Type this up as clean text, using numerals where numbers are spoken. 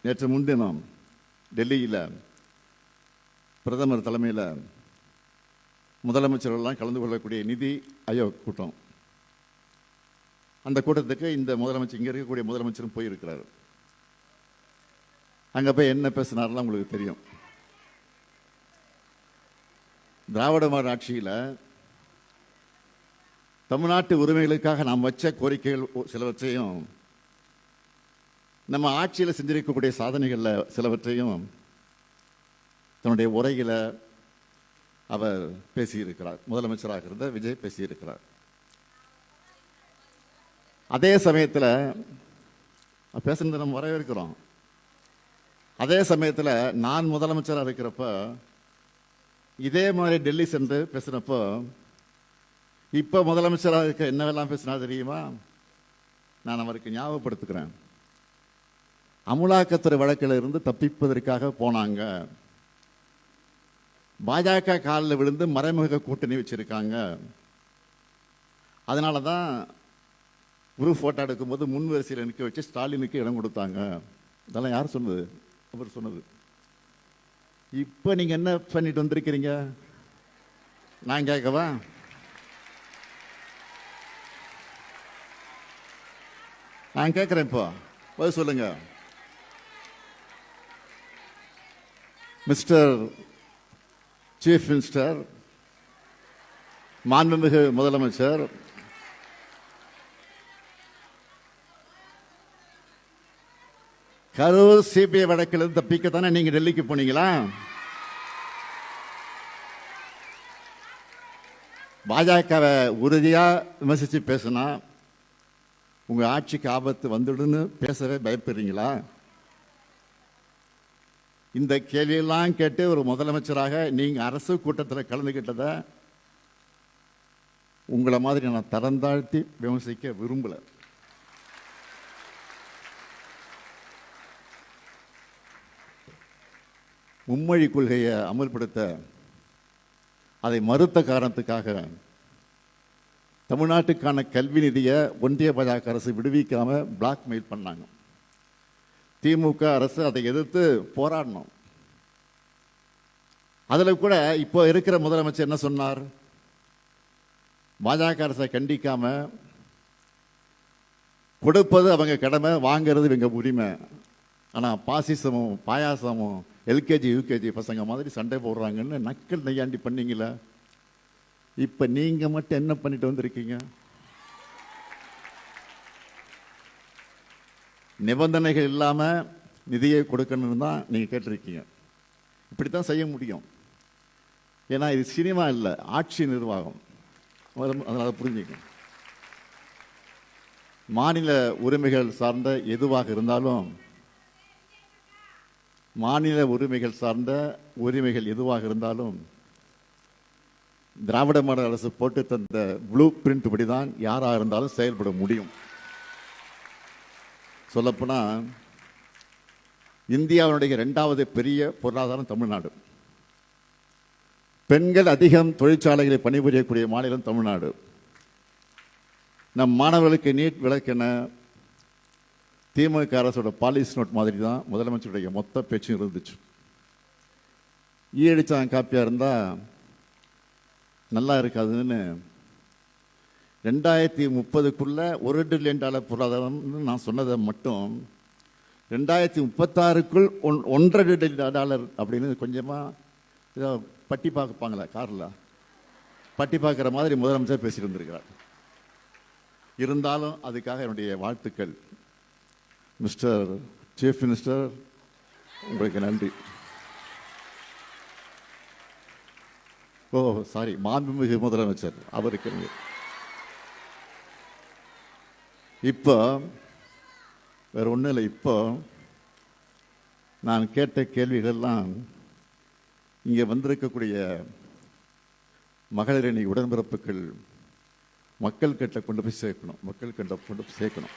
நேற்று முன்தினம் டெல்லியில் பிரதமர் தலைமையில் முதலமைச்சர்கள்லாம் கலந்து கொள்ளக்கூடிய நிதி ஆயோக் கூட்டம். அந்த கூட்டத்துக்கு இந்த முதலமைச்சர், இங்கே இருக்கக்கூடிய முதலமைச்சரும் போயிருக்கிறார். அங்கே போய் என்ன பேசினார்லாம் உங்களுக்கு தெரியும். திராவிட மாடல் ஆட்சியில் தமிழ்நாட்டு உரிமைகளுக்காக நாம் வச்ச கோரிக்கைகள் சிலவற்றையும், நம்ம ஆட்சியில் செஞ்சிருக்கக்கூடிய சாதனைகளில் சிலவற்றையும் தன்னுடைய உரையில் அவர் பேசியிருக்கிறார். முதலமைச்சராக இருந்த விஜய் பேசியிருக்கிறார். அதே சமயத்தில் பேசுனது நம்ம வரவேற்கிறோம். அதே சமயத்தில் நான் முதலமைச்சராக இருக்கிறப்ப இதே மாதிரி டெல்லி சென்று பேசினப்போ இப்போ முதலமைச்சராக இருக்க என்னவெல்லாம் பேசினா தெரியுமா? நான் அவருக்கு ஞாபகப்படுத்துகிறேன். அமலாக்கத்துறை வழக்கில் இருந்து தப்பிப்பதற்காக போனாங்க, பாஜக காலில் விழுந்து மறைமுக கூட்டணி வச்சிருக்காங்க, அதனால தான் குரூப் ஃபோட்டோ எடுக்கும்போது முன் வரிசையில் நிற்க வச்சு ஸ்டாலினுக்கு இடம் கொடுத்தாங்க. இதெல்லாம் யார் சொன்னது? அவர் சொன்னது. இப்போ நீங்கள் என்ன பண்ணிட்டு வந்திருக்கிறீங்க? நான் கேட்கவா? நான் கேட்குறேன். இப்போ பதில் சொல்லுங்க. மிஸ்டர் சீஃப் மினிஸ்டர், மாண்புமிகு முதலமைச்சர், கரூர் சிபிஐ வழக்கிலிருந்து தப்பிக்கத்தானே நீங்க டெல்லிக்கு போனீங்களா? பாஜகவை உறுதியா விமர்சிச்சு பேசினா உங்க ஆட்சிக்கு ஆபத்து வந்துடுன்னு பேசவே பயப்படுறீங்களா? இந்த கேள்வியெல்லாம் கேட்டு ஒரு முதலமைச்சராக நீங்க அரசு கூட்டத்தில் கலந்துகிட்டத உங்களை மாதிரி நான் தரந்தாழ்த்தி விமர்சிக்க விரும்பல. மும்மொழி கொள்கையை அமல்படுத்த அதை மறுத்த காரணத்துக்காக தமிழ்நாட்டுக்கான கல்வி நிதியை ஒன்றிய பாஜக அரசு விடுவிக்காம பிளாக்மெயில் பண்ணாங்க. திமுக அரசு அதை எதிர்த்து போராடணும். அதில் கூட இப்போ இருக்கிற முதலமைச்சர் என்ன சொன்னார்? பாஜக அரசை கண்டிக்காம கொடுப்பது அவங்க கடமை, வாங்கிறது இவங்க உரிமை. ஆனால் பாசிசமும் பாயாசமும் எல்கேஜி யூகேஜி பசங்க மாதிரி சண்டை போடுறாங்கன்னு நக்கல் நையாண்டி பண்ணீங்கள. இப்போ நீங்க மட்டும் என்ன பண்ணிட்டு வந்திருக்கீங்க? நிபந்தனைகள் இல்லாமல் நிதியை கொடுக்கணும்னு தான் நீங்கள் கேட்டிருக்கீங்க. இப்படித்தான் செய்ய முடியும். ஏன்னா இது சினிமா இல்லை, ஆட்சி நிர்வாகம். அதனால் புரிஞ்சுக்க. மாநில உரிமைகள் சார்ந்த எதுவாக இருந்தாலும், மாநில உரிமைகள் சார்ந்த உரிமைகள் எதுவாக இருந்தாலும் திராவிட மாடல் அரசு போட்டு தந்த ப்ளூ பிரிண்ட் படிதான் யாராக இருந்தாலும் செயல்பட முடியும். சொல்லப்போனா இந்தியாவுடைய 2வது பெரிய பொருளாதாரம் தமிழ்நாடு. பெண்கள் அதிகம் தொழிற்சாலைகளில் பணிபுரியக்கூடிய மாநிலம் தமிழ்நாடு. நம் மாணவர்களுக்கு நீட் விலக்கென திமுக அரசோட பாலிசி நோட் மாதிரி தான் முதலமைச்சருடைய மொத்த பேச்சும் இருந்துச்சு. ஈயடிச்சாங்க காப்பியாக இருந்தால் நல்லா இருக்காதுன்னு 2030க்குள்ள $1 டிரில்லியன் பொருளாதாரம்னு நான் சொன்னதை மட்டும் 2036க்குள் $1.5 டிரில்லியன் அப்படின்னு கொஞ்சமாக ஏதோ பட்டி பார்ப்பாங்களே காரில், பட்டி பார்க்குற மாதிரி முதலமைச்சர் பேசிட்டு இருந்திருக்கிறார். இருந்தாலும் அதுக்காக என்னுடைய வாழ்த்துக்கள். மிஸ்டர் சீஃப் மினிஸ்டர், உங்களுக்கு நன்றி. ஓ சாரி, மாண்புமிகு முதலமைச்சர் அவருக்கு. இப்போ வேற ஒன்றும் இல்லை. இப்போ நான் கேட்ட கேள்விகள்லாம் இங்கே வந்திருக்கக்கூடிய மகளிரணி உடன்பிறப்புகள் மக்கள் கிட்ட கொண்டு போய் சேர்க்கணும், மக்கள் கிட்ட கொண்டு போய் சேர்க்கணும்.